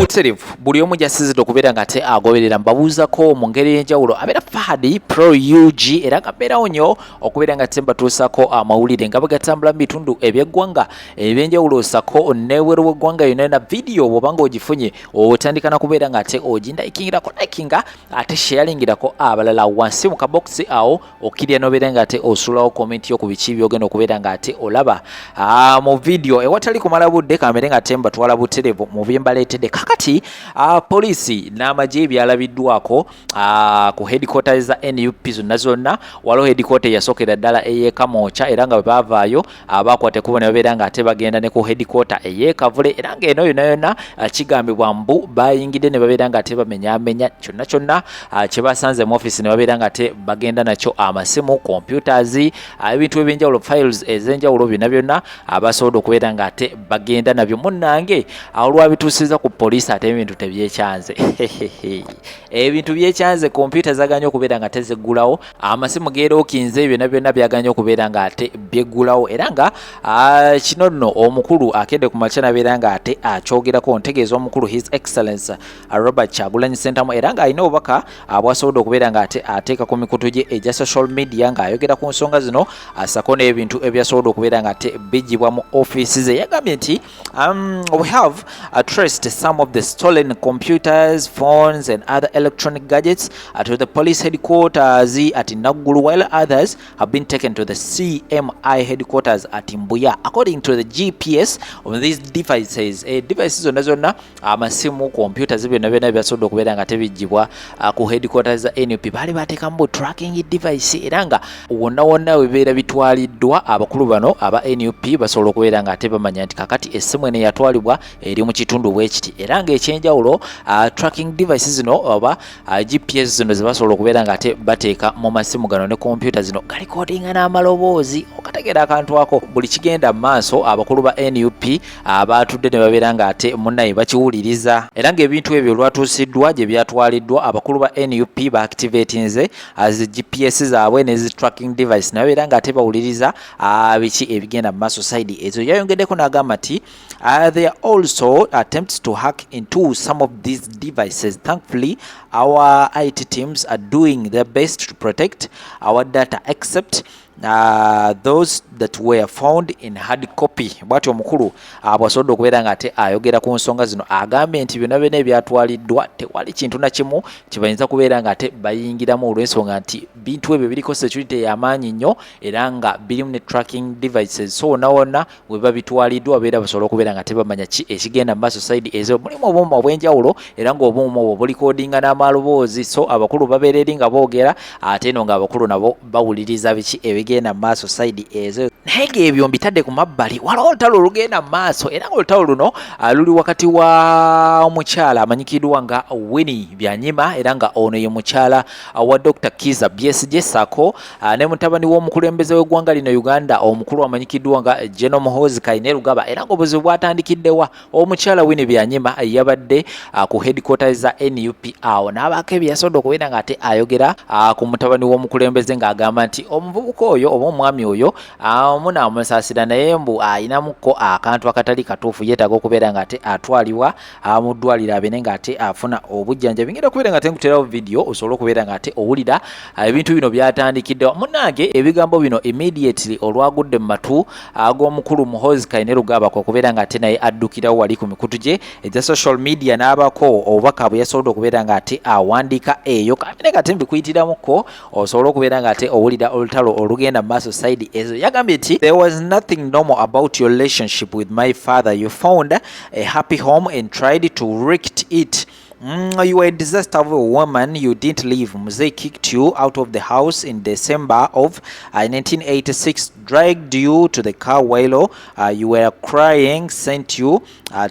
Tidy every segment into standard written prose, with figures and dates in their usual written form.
buterevu buli omu jasizidde okubeera nga ate agoberera mbabuuzako mu ngeri y'enjawulo abeera Fahadi Pro UG era ngabeerawo nnyo okubeera nga ate mbatuusako amawulire nga bagatambula mu bitundu eby'eggwanga eby'enjawulo sako n'ebweru w'eggwanga yonna na vidiyo bw'oba ng'ogifunye otandika na kubeera nga ate ogindayikingirako likinga ate sharingirako abalala wansi mu kabokisi awo okirya n'obeera nga ate osulawo komenti yo ku biki by'ogenda okubeera nga ate olaba mu vidiyo ewatali kumala budde kamere nga ate mbatwala buterevu mu byembaleetedde kakati poliisi n'amagye byalabiddwako ku headquarters za NUP zonna waliwo headquarter yasookera ddala ey'Kamoocha era nga bwe baavaayo bakwata ekkubo ne babeera nga ate bagenda ne ku headquarter ey'Ekavule era ng'eno yonna kigambibwa mbu bayingidde ne babeera nga ate bamenyaamenya kyonna kye basanze mu office ne babeera nga ate bagenda nakyo amasimu computers ebintu eby'enjawulo files ez'enjawulo byonna abasobola okubeera nga ate bagenda nabyo munnange olwabituusiza ku poliisi ate ebintu tebyekyanze ebintu byekyanze kompyuta zaganya okubeera nga tezeggulawo amasimu geerookinze byonna byaganya okubeera nga ate byeggulawo era nga kino nno omukulu akedde ku makya nabeera nga ate akyogerako ntegeeza omukulu His Excellence Robert Kyagulanyi Ssentamu era nga alina obubaka bwasobodde okubeera nga ate ateeka ku mikutu gye egya social media ng'ayogera ku nsonga zino asako n'ebintu ebyasobodde okubeera nga ate bijjibwa mu office ze yagambye nti we have traced some of the stolen computers, phones and other electronic gadgets to the police headquarters at Naggulu, while others have been taken to the CMI headquarters at Mbuya. According to the GPS of these devices, devices zonna amasimu computers byonna byasobodde okubeera nga tebijjibwa ku headquarters za NUP baali bateekamu tracking device era nga wonna webeera bitwaliddwa abakulu bano aba NUP basobola okubeera nga ate bamanya nti kakati essimu eno yatwalibwa eri mu kitundu bwekiti era nga ekyenjawulo tracking devices zino oba GPS zino zebasobola okubeera nga ate bateeka mu masimu gano ne kompyuta zino galikodinga n'amaloboozi okategera akantu ako buli kigenda mu maaso abakulu ba NUP abatudde ne babeera nga ate munnaye bakiwuliriza era ng'ebintu ebyo olwatuusiddwa gye byatwaliddwa abakulu ba NUP baactivatinze zi GPS zaabwe ne zi tracking device ne babeera nga ate bawuliriza biki ebigenda mu maaso side ezo yayongeddeko n'agamba nti there are also attempts to hack into some of these devices. Thankfully, our IT teams are doing their best to protect our data, except those that were found in hard copy. Bwati omukulu bwasobodde okubeera nga ate ayogera ku nsonga zino agambye nti byonna ebyatwaliddwa tewali kintu na kimu kibayinza kubeera nga ate bayingiramu olw'ensonga nti bintu ebyo biriko security y'amaanyi nnyo era nga birimu ne tracking devices so wonna we babitwaliddwa babeera basobola okubeera nga tebamanya ki ekigenda mu maaso side ezo mulimu obuuma obw'enjawulo era ng'obuuma obwo bulikodinga n'amaloboozi so abakulu babeera eri nga boogera ate eno ng'abakulu nabo bawuliriza biki ebigenda mu maaso side ezo naye ng'ebyo mbitadde ku mabbali waliwo olutalo olugenda mu maaso era ng'olutalo luno luli wakati wa omukyala amanyikiddwa nga Winnie Byanyima era nga ono ye mukyala wa Dr. Kiza Besigye Sako ne mutabani w'omukulembeze w'eggwanga lino Uganda omukulu amanyikiddwa nga General Muhoozi Kainerugaba era ng'obuzibu bwatandikiddewa omukyala Winnie Byanyima yabadde ku headquarters za NUP awo n'abaako ebyasobodde okubeera nga ate ayogera ku mutabani w'omukulembeze ng'agamba nti omuvubuka oyo oba omwami oyo munaamusaasira naye mbu ayinamuko akantu akatali katuufu yeetaaga okubeera nga ate atwalibwa mu ddwaliro abene nga ate afuna obujjanjabi ngenda okubeera nga ate nkuterawo vidiyo osobole okubeera nga ate owulira ebintu bino byatandikiddewa munnange ebigambo bino immediately olwagudde mu matu ag'omukulu Muhoozi Kainerugaba okubeera nga ate naye addukirawo wali ku mikutu gye egya social media n'abako obubaka bwe yasobodde okubeera nga ate awandiika eyo kamene kate mbikuyitiramuko osobole okubeera nga ate owulira olutalo olugenda mu maaso side ezo yagambye nti there was nothing normal about your relationship with my father. You found a happy home and tried to wreck it. You were a disaster of a woman. You didn't leave. Mzee kicked you out of the house in December of 1986, dragged you to the car while you were crying, sent you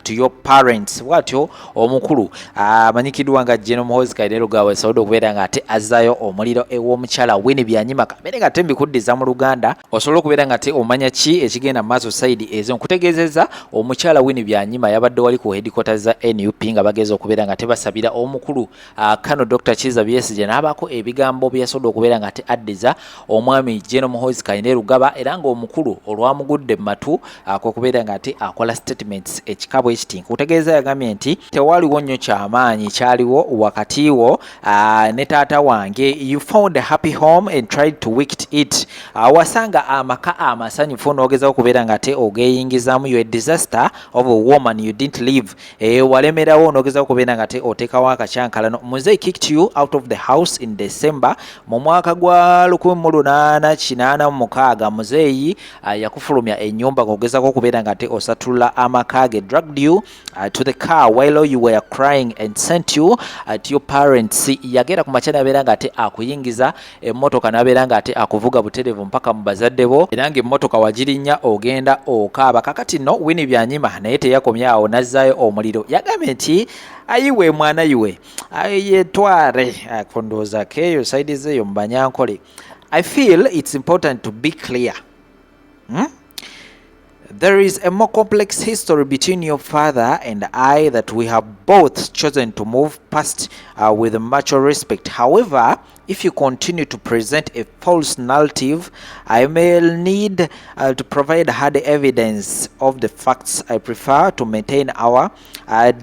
to your parents. Watyo omukulu amanyikiddwa nga General Muhoozi Kainerugaba asobodde okubeera nga ate azaayo omuliro ew'omukyala Winnie Byanyima kamere nga ate mbikuddiza mu Luganda osobola okubeera nga ate omanya ki ekigenda mu maaso side ezo nkutegeezezza omukyala Winnie Byanyima yabadde wali ku headquarters za NUP nga bageza okubeera nga basabira omukulu Kano Dr. Kizza Besigye n'abaako ebigambo byasobola okubeera nga ate addiza omwami General Muhoozi Kainerugaba era ng'omukulu olwamugudde matu okubeera nga ate akola statements ekikabo ekiti nkutegeeza yagambye nti tewaliwo nnyo kyamaanyi kyaliwo wakati wo ne taata wange you found a happy home and tried to wicket it wasanga amaka amasanyufu n'ogezaho okubeera nga ate ogeeyingizaamu you a disaster of a woman you didn't live walemerawo n'ogezaho okubeera nga ate oteekawo akacyankalano Muzeeyi kicked you out of the house in December mu mwaka gwa 1886 Muzeeyi yakufulumya ennyumba ng'ogezaako okubeera nga ate osatula amaka ge dragged you to the car while you were crying and sent you to your parents yagera ku makya n'abeera nga ate akuyingiza emmotoka n'abeera nga ate akuvuga butereevu mpaka mu bazadde bo era ng'emmotoka wagirinnya ogenda okaaba kakati nno Winnie Byanyima naye teyakomya awo n'azzaayo omuliro yagambye nti ayiwe mwana yiwe yetware kondooza keeyo saidi zeeyo mu Banyankole I feel it's important to be clear. There is a more complex history between your father and I that we have both chosen to move past with much respect. However, if you continue to present a false narrative, I may need to provide hard evidence of the facts. I prefer to maintain our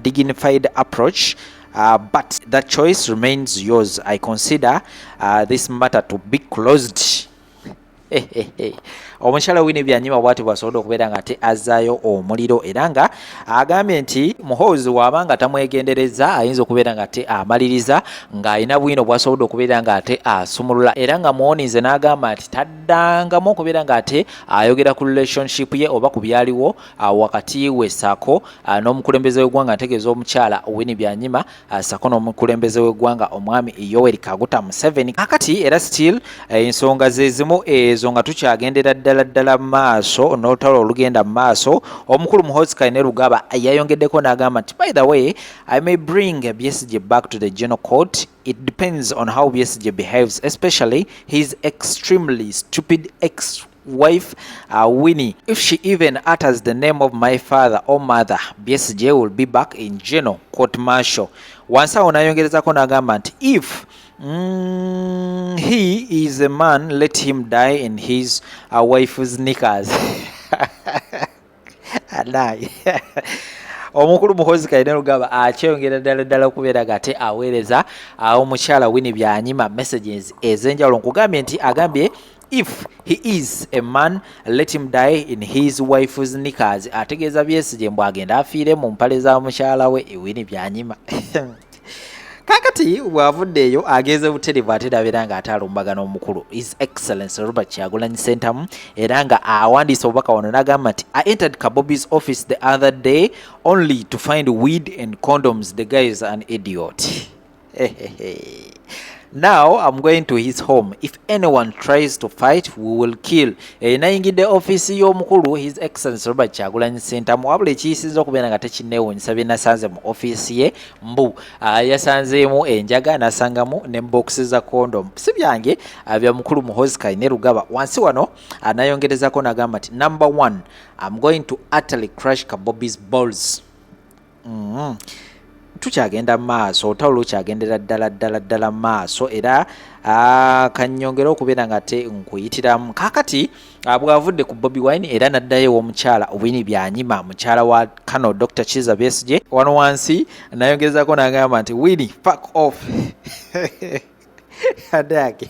dignified approach. But that choice remains yours. I consider this matter to be closed. Omukyala Winnie Byanyima bw'ati bw'asobola okubeera nga ate azzaayo omuliro era nga agambye nti Muhoozi w'abanga tamwegendereza ayinza okubeera nga ate amaliriza ng'alina bwino bw'asobola okubeera nga ate asumulula era nga muwonize n'agamba nti taddangamu okubeera nga ate ayogera ku relationship ye oba ku byaliwo wakati we Sako n'omukulembeze w'eggwanga ntegeeza omukyala Winnie Byanyima Sako n'omukulembeze w'eggwanga omwami Yoweri Kaguta Museveni kakati era still ensonga ze zimu ezo nga tukyagendera ddala maaso n'olutalo olugenda maaso omukulu Muhoozi Kainerugaba yayongeddeko n'agamba nti by the way I may bring Besigye back to the General Court. It depends on how Besigye behaves, especially his extremely stupid ex-wife Winnie. If she even utters the name of my father or mother, Besigye will be back in General Court Martial. Wansi awo n'ayongerezako n'agamba nti if he is a man, let him die in his wife's knickers. Omukulu Muhoozi Kainerugaba akyeyongera ddala okubeera nga ate aweereza omukyala Winnie Byanyima messages ez'enjawulo nkugambye nti agambye if he is a man let him die in his wife's knickers ategeeza Besigye mbw agenda afiire mu mpale za mukyala we Winnie Byanyima. Kakati bw'avuddeeyo ageze butereevu ate n'abeera nga ate alumbagana omukulu His Excellency Robert Kyagulanyi Ssentamu era nga awandiisa obubaka wano n'agamba nti I entered Kabobi's office the other day only to find weed and condoms. The guy is an idiot. Now I'm going to his home. If anyone tries to fight, we will kill. Nayingidde office y'omukulu His Excellency Robert Kyagulanyi Ssentamu wabula ekiyisinza okubeera nga tekinneewuunyisa bye nasanze mu office ye mbu yasanzeemu enjaga nasangamu ne boxes za condom si byange bya mukulu Muhoozi Kainerugaba. Wansi wano anayongerezako n'agamba nti number 1 I'm going to utterly crush Kabobi's balls. Tukyagenda maaso olutalo lukyagendera ddala maaso era kanyongera okubeera nga te nkuyitiramu kakati bw'avudde ku Bobi Wine era n'addayo omukyala Winnie Byanyima mukyala wa Kano Dr. Kizza Besigye wano wansi nayongezaako n'agamba nti Winnie fuck off. Adake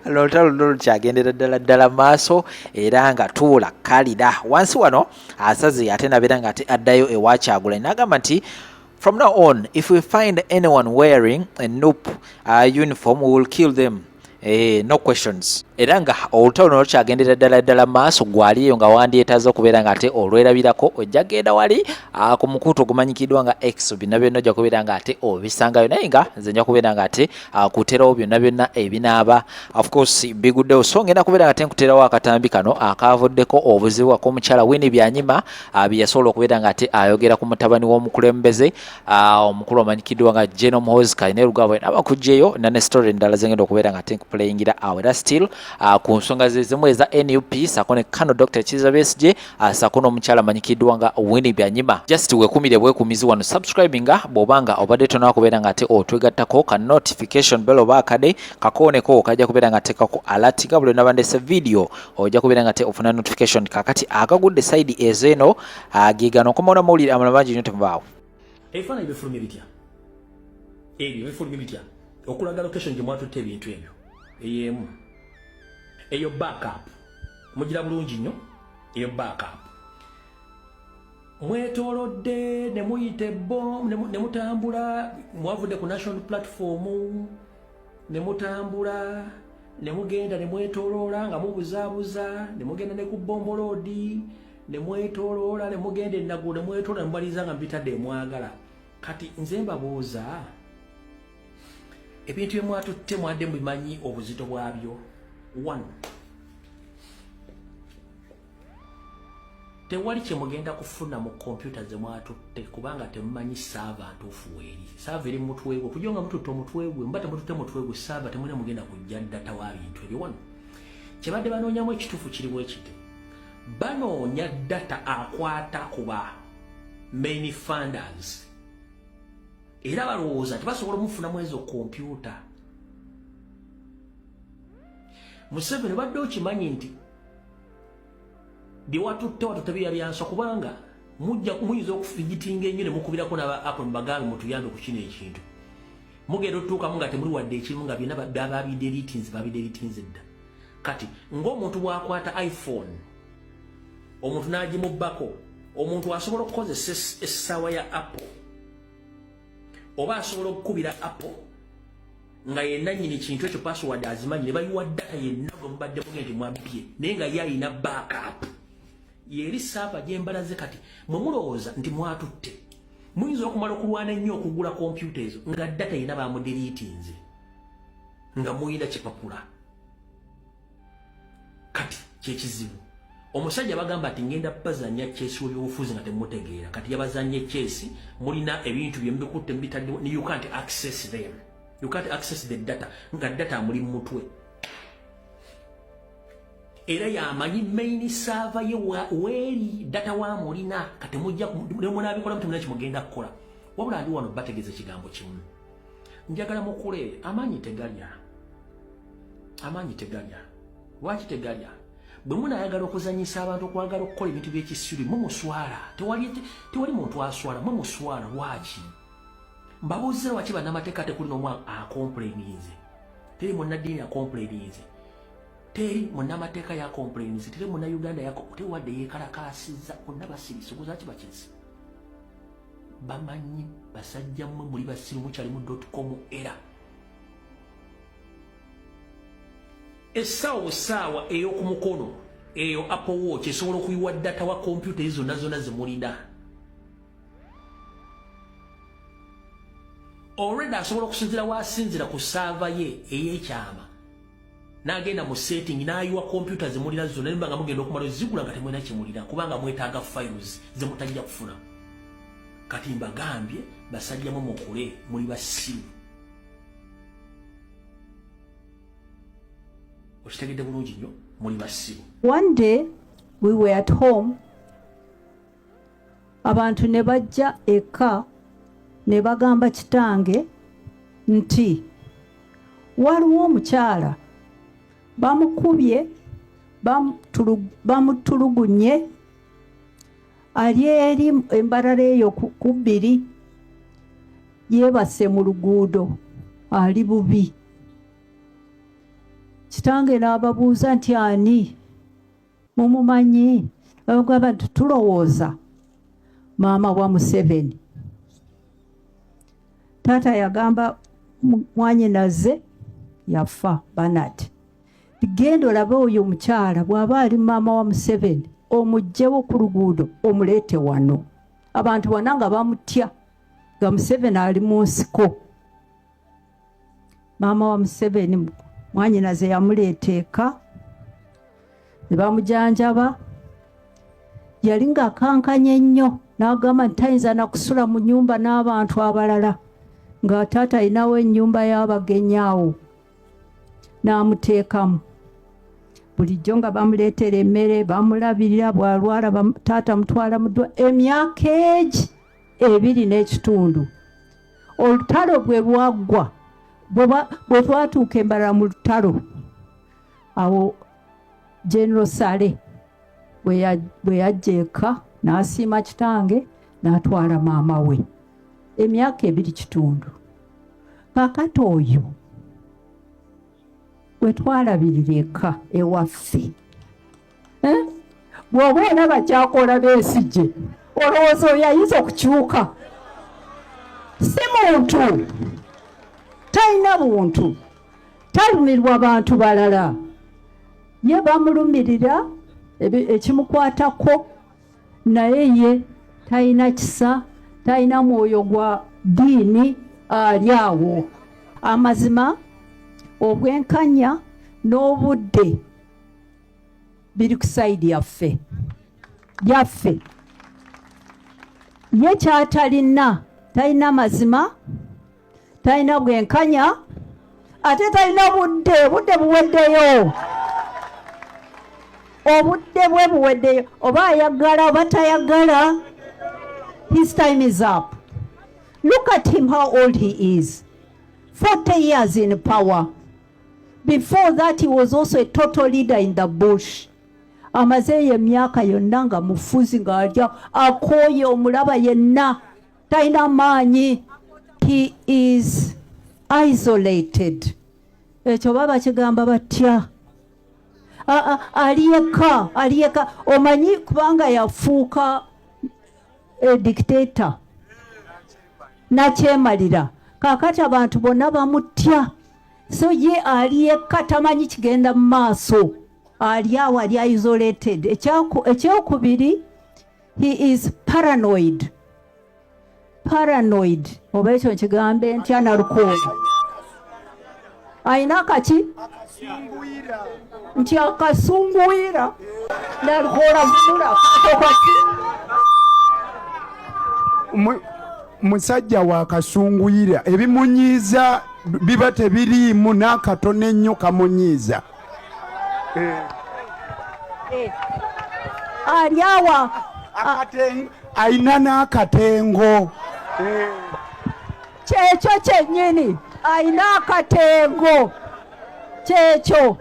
olutalo lukyagendera ddala maaso era nga tuula kalira wansi wano asaze ate nabeera nga ate addayo ewa Kyagulanyi n'agamba nti from now on, if we find anyone wearing a NUP uniform, we will kill them. No questions. Era nga olutalo lukyagendera ddala maaso gwaliyo nga wandyetaaza okubeera nga ate olwerabirako ojja genda wali ku mukutu ogumanyikiddwa nga X byonna byonna ojja kubeera nga ate obisangayo naye nga nze nja kubeera nga ate kuterawo byonna byonna ebinaaba of course biguddewo so ngenda kubeera nga ate nkuterawo akatambi kano akavuddeko obuzibu ak'omukyala Winnie Byanyima bye yasobola okubeera nga ate ayogera ku mutabani w'omukulembeze omukulu omanyikiddwa nga General Muhoozi Kainerugaba n'abakugjeyo nane story endala zengenda okubeera nga ate nkuplayingira awo era still ku nsonga zimu eza NUP sako ne Kano Dr. Kizza Besigye sako n'omukyala amanyikiddwa nga Winnie Byanyima. Just wekumire bwekumizi wano subscribinga bw'obanga obadde tonakubeera nga ate otwegattako ka notification bell oba akade kakooneko kajja kubeera nga tekako alert nga buli nabandese video ojja kubeera nga te ofuna notification kakati akagudde side ezeno agigano komaona mawulire amalabanji nyo tembaawo ebifaananyi bifulumye bitya ebyo bifulumye bitya okulaga location gye mwatutte ebintu ebyo ey'emu eyo backup mugira bulungi nnyo eyo backup mwetoolodde ne muyita ne mutambula mwavudde ku national platform ne mutambula ne mugenda ne mwetooloola nga mubuzaabuza ne mugenda ne ku Bombolodi ne mwetooloola ne mugenda ennagu ne mwetooloola ne mubaliza nga mbitadde mwagala kati nze mbabuuza ebintu bye mwatutte mwadde mubimanyi obuzito bwabyo. 1 tewali kye mugenda kufuna mu kompyuta ze mwatutte kubanga temumanyi saava ntuufu weeri. Saava eri mutwe gwe kujonga mututte omutwe gwe mba temututte mutwe gwe saava temulina mugenda kujja data wa bintu ebyo. 1 kyebadde banoonyamu ekituufu kirimu ekiti banoonya data akwata kuba main funders era balowooza tebasobola omufunamu ezo kompyuta. Museveni badde okimanyi nti watutte byansa kubanga muyinza okufigitinga ennyo ne mukubirako n'aba Apple mubagambe mutuyambe ku kino ekintu mugenda otutuukamu nga temuli wadde ekirimu nga byonna babidelitinze dda. Kati ng'omuntu bw'akwata iPhone omuntu n'agimubbako omuntu asobola okukozesa essaawa ya Apple oba asobola okukubira Apple nga yenna nnyini kintu ekyo password azimanyi ne bayiwa data yenna gwe mubadde muge nti mwabbye naye nga yalina backup. Yeri saava gye mbalaze kati mwe mulowooza nti mwatutte muyinza okumala okulwana ennyo okugula kompyuta ezo nga data yenna bamudeliitinze nga muyina kipapula. Kati kyekizibu omusajja bagamba ati ngenda bazanya chesi w'ebyobufuzi nga temutegeera kati yabazanye chesi mulina ebintu bye mbikutte mbitadde you can't access them. You can't access the data nga data muli mutwe era yamanyi main server ye weeri data wa mulina kati mujja munabikola mutemuna kimugenda kukola wabula ndi wano bategeze kigambo kimu njagala mukule amanyi tegalya lwaki tegalya bwe munayagala okuzanyisa abantu okwagala okukola ebintu by'ekisiri mumuswala tewali muntu aswala mumuswala lwaki mbabuuzira waki bannamateeka tekuli n'omu akomplaininze teri munnaddiini akomplaininze teri munnamateeka yakomplaininze teri munnauganda tewadde yeekalakaasizza bonna basirisi oguzaki bakizi bamanyi basajja mmwe muli basiru mukyali mu .com era essaawa ey'oku mukono eyo Apple Watch esobola okuyiwa data wa kompyuta ezo zonna zemulina already asobola okusinzira wasinzira ku saava ye ey'ekyama n'agenda mu setting n'ayiwa kompyuta zemulina zonna nimba nga mugenda okumala zigula nga temulina kimulina kubanga mwetaaga files zemutajja kufuna. Kati mbagambye basajjamu mukule muli basiru okitegedde bulungi nnyo muli basiru. One day we were at home abantu ne bajja eka ne bagamba kitange nti waliwo omukyala bamukubye bamutulugunye ali eri embalala eyo ku bbiri yeebase mu luguudo ali bubi. Kitange n'ababuuza nti ani mumumanyi? Bagamba nti tulowooza maama wa Museveni. Taata yagamba mwanyinaze yafa Bernard. Genda olabe oyo omukyala bw'aba ali maama wa Museveni omugjewo ku luguudo omuleete wano. Abantu bonna nga bamutya nga Museveni ali mu nsiko. Maama wa Museveni mwanyinaze yamuleeta eka ne bamujanjaba. Yali ng'akankanye nnyo n'agamba nti tayinza na kusula mu nnyumba n'abantu abalala nga taata ayinawo ennyumba y'abagenyi awo n'amuteekamu. bulijjo nga bamuleetera emmere bamulabirira bw'alwala taata mutwala mu emyaka egi 2.5 olutalo bwe lwaggwa bwe twatuuka embalala mu lutalo awo General Sale bwe yajja eka n'asiima kitange n'atwala maama we emyaka 2.5 kakati oyo bwe twalabirira eka ewaffe bw'oba olaba kyakola Besigye olowooza oyo ayinza okukyuka si muntu talina buntu talumirwa bantu balala ye bamulumirira ekimukwatako naye ye talina kisa talina mwoyo gwa ddiini ali awo amazima obwenkanya n'obudde biri ku sayidi yaffe ye kyatalina talina mazima talina bwenkanya ate talina budde buweddeyo obudde bwe buweddeyo oba ayagala oba tayagala his time is up. Look at him how old he is. 40 years in power. Before that he was also a total leader in the bush. Amaze emyaka yonna nga mufuzi ng'alya akooye omulaba yenna talina maanyi. He is isolated. Ekyo baba kigamba batya ali yekka omanyi kubanga yafuuka dictator nakyemalira kakati abantu bonna bamutya so ye ali yekka tamanyi kigenda mu maaso ali awo ali isolated. Ekyokubiri he is paranoid oba ekyo nkigambe ntya nalukoolo ayina kaki nti akasunguira nalukola vunula musajja wakasunguyira ebimunyiiza biba tebiriimu n'akatono ennyo kamunyiiza ali awa ayina n'akatengo kyekyo kyennyini ayina akatengo kyekyo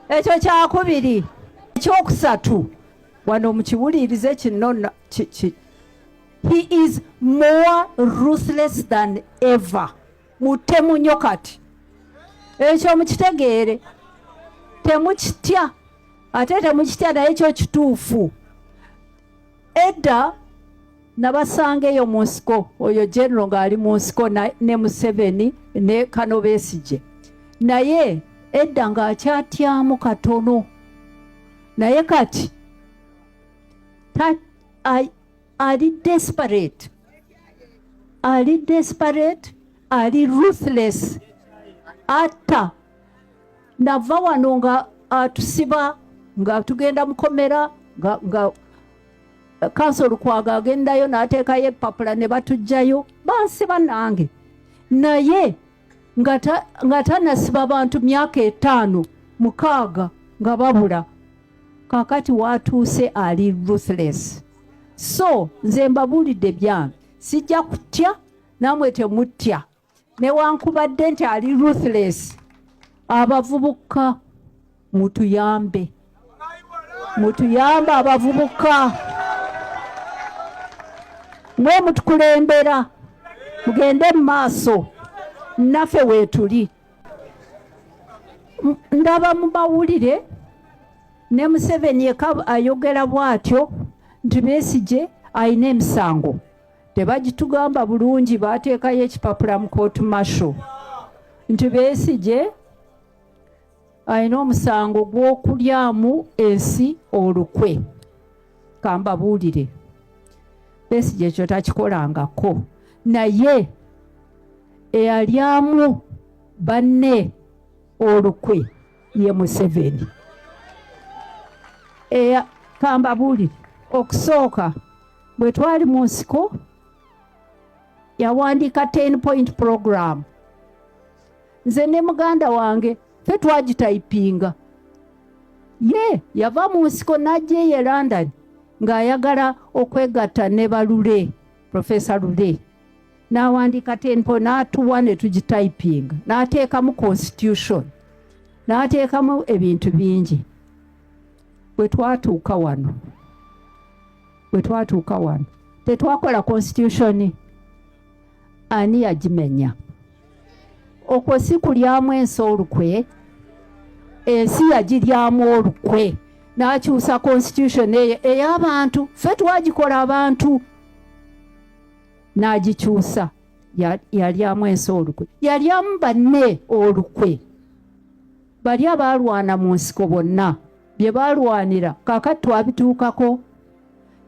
ekyo kyakubiri. Ekyokusatu wano mukiwulirize kino he is more ruthless than ever. Mutemu nnyo kati ekyo mukitegeere temukitya ate temukitya naye ekyo kituufu. Edda nabasanga eyo mu nsiko oyo General ng'ali mu nsiko ne Museveni ne Kano Besigye naye edda ng'akyatyamu katono naye kati ali desperate ali ruthless atta nava wano nga atusiba nga tugenda mukomera nga kansolo kwaga agendayo n'ateekayo epapula ne batugjayo bansiba nange naye nga tanasiba bantu myaka 5-6 nga babula kakati watuuse ali ruthless. So nze mbabuulidde byange sijja kutya namwe temutya newankubadde nti ali ruthless. Abavubuka mutuyambe abavubuka mwe mutukulembera mugende mu maaso naffe weetuli. Ndaba mu mawulire ne Museveni yekka ayogera bw'atyo nti Besigye ayina emisango tebagitugamba bulungi baateekayo ekipapula mu court martial nti Besigye ayina omusango gw'okulyamu ensi olukwe. Kambabuulire Besigye ekyo takikolangako naye eyalyamu banne olukwe ye Museveni. Kambabuulire okusooka bwe twali mu nsiko yawandiika 10-point program nze ne muganda wange ffe twagitayipinga ye yava mu nsiko n'ajja e London ng'ayagala okwegatta ne balule Professor Lule n'awandiika tempo n'atuwa ne tugitayipinga n'ateekamu constitution n'ateekamu ebintu bingi. Bwe twatuuka wano tetwakola constitution, ani yagimenya? Okwo si kulyamu ensi olukwe, ensi yagiryamu olukwe n'akyusa constitution eyo ey'abantu. Ffe twagikola abantu, n'agikyusa yalyamu ensi olukwe, yalyamu banne olukwe. Bali abalwana mu nsiko bonna bye balwanira kakati twabituukako,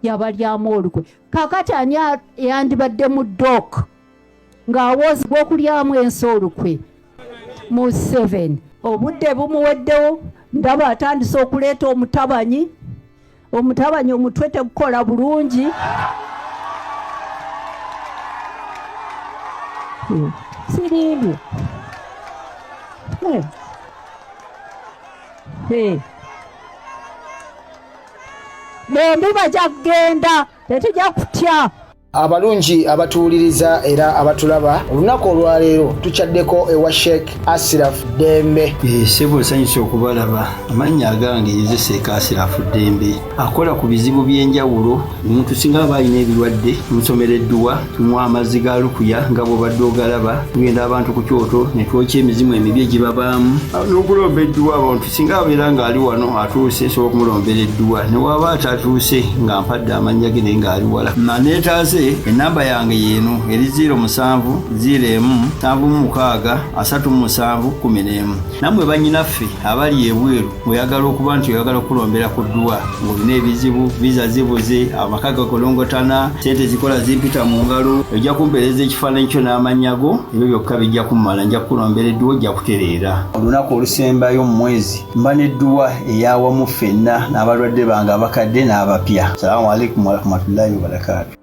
yabalyamu olukwe. Kakati ani yandibadde mu dock ng'awoozebwa okulyamu ensi olukwe? Mu 7 obudde bumuweddewo, ndaba atandise okuleeta omutabanyi omutwe tegukola bulungi. Sirimbye bombi bajja kugenda, tetujja kutya. Abalungi abatuwuliriza era abatulaba, olunaku olwaleero tukyaddeko ewa Sheikh Ashraf Dembe. Sebo nsanyusa okubalaba. Amannya agange ye Sheikh Ashraf Dembe akola ku bizibu by'enjawulo. Omuntu singa aba alina ebirwadde musomereddwa, tunywa amazzi ga lukuya nga bw'obadde ogalaba, tugenda abantu ku kyoto ne twokya emizimu emibi egibabaamu n'okulomba edduwa. Abantu singa abeera ng'ali wano atuuse, nsobola okumulombera edduwa, ne waba atatuuse nga mpadde amannya ge naye ng'ali wala. Naneetaaze enamba yange yeeno eri 0701763711. Nammwe bannyinaffe abali ebweru, oyagala okuba nti oyagala okulombera ku dduwa ng'olina ebizibu, viza zibuze, amaka gakolongotana, sente zikola zimpita mu ngalo, ojja kumpeereza ekifaananyi kyo n'amannya go, ebyo byokka bijja kummala, nja kukulombera edduwa, ojja kutereera. Olunaku olusembayo mu mwezi mba n'edduwa ey'awamu ffenna n'abalwadde bange abakadde n'abapya. Salaamu alaikum warahmatullahi wabarakatuh.